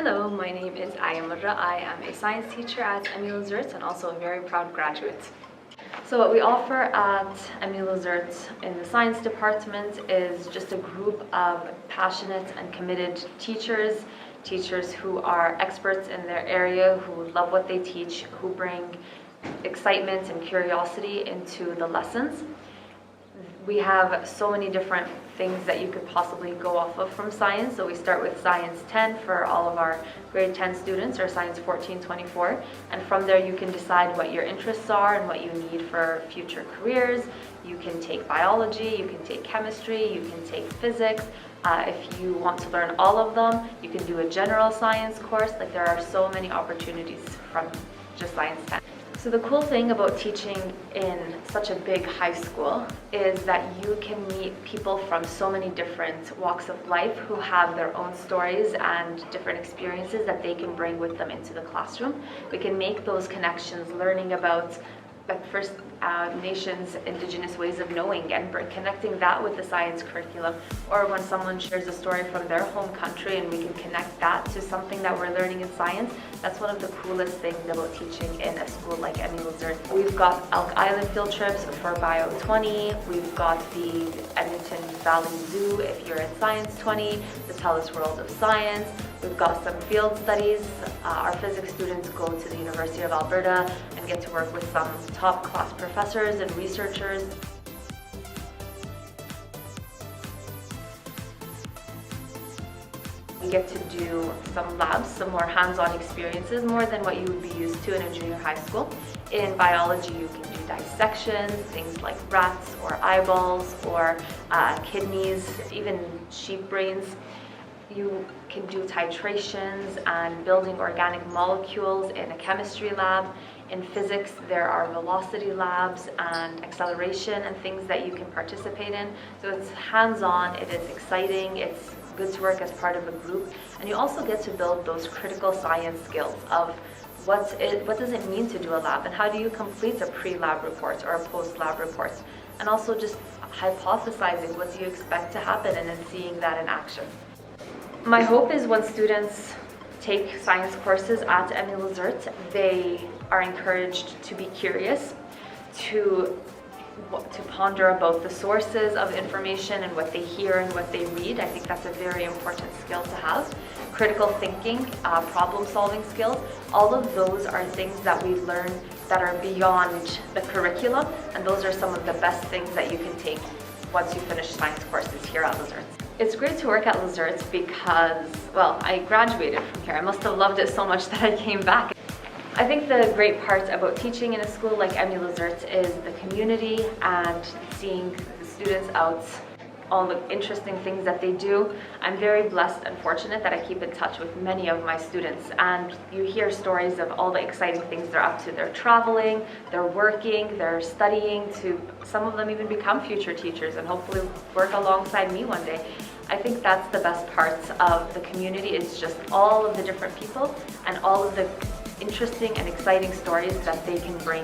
Hello, my name is Ayamurra. I am a science teacher at LaZerte and also a very proud graduate. So what we offer at LaZerte in the science department is just a group of passionate and committed teachers who are experts in their area, who love what they teach, who bring excitement and curiosity into the lessons. We have so many different things that you could possibly go off of from science. So we start with Science 10 for all of our grade 10 students, or Science 14-24. And from there you can decide what your interests are and what you need for future careers. You can take biology, you can take chemistry, you can take physics. If you want to learn all of them, you can do a general science course. Like, there are so many opportunities from just Science 10. So the cool thing about teaching in such a big high school is that you can meet people from so many different walks of life who have their own stories and different experiences that they can bring with them into the classroom. We can make those connections, learning about First Nations Indigenous ways of knowing, and connecting that with the science curriculum, or when someone shares a story from their home country and we can connect that to something that we're learning in science. That's one of the coolest things about teaching in a school like LaZerte. We've got Elk Island field trips for Bio 20, we've got the Edmonton Valley Zoo if you're in Science 20, the TELUS World of Science. We've got some field studies. Our physics students go to the University of Alberta and get to work with some top class professors and researchers. We get to do some labs, some more hands-on experiences, more than what you would be used to in a junior high school. In biology, you can do dissections, things like rats or eyeballs or kidneys, even sheep brains. You can do titrations and building organic molecules in a chemistry lab. In physics, there are velocity labs and acceleration and things that you can participate in. So it's hands-on, it is exciting, it's good to work as part of a group, and you also get to build those critical science skills of what does it mean to do a lab, and how do you complete a pre-lab report or a post-lab report, and also just hypothesizing what do you expect to happen and then seeing that in action. My hope is when students take science courses at LaZerte, they are encouraged to be curious, to ponder about the sources of information and what they hear and what they read. I think that's a very important skill to have. Critical thinking, problem-solving skills, all of those are things that we learn that are beyond the curriculum, and those are some of the best things that you can take once you finish science courses here at LaZerte. It's great to work at LaZerte because, well, I graduated from here. I must have loved it so much that I came back. I think the great part about teaching in a school like LaZerte is the community and seeing the students out, all the interesting things that they do. I'm very blessed and fortunate that I keep in touch with many of my students, and you hear stories of all the exciting things they're up to. They're traveling, they're working, they're studying, to some of them even become future teachers and hopefully work alongside me one day. I think that's the best part of the community, is just all of the different people and all of the interesting and exciting stories that they can bring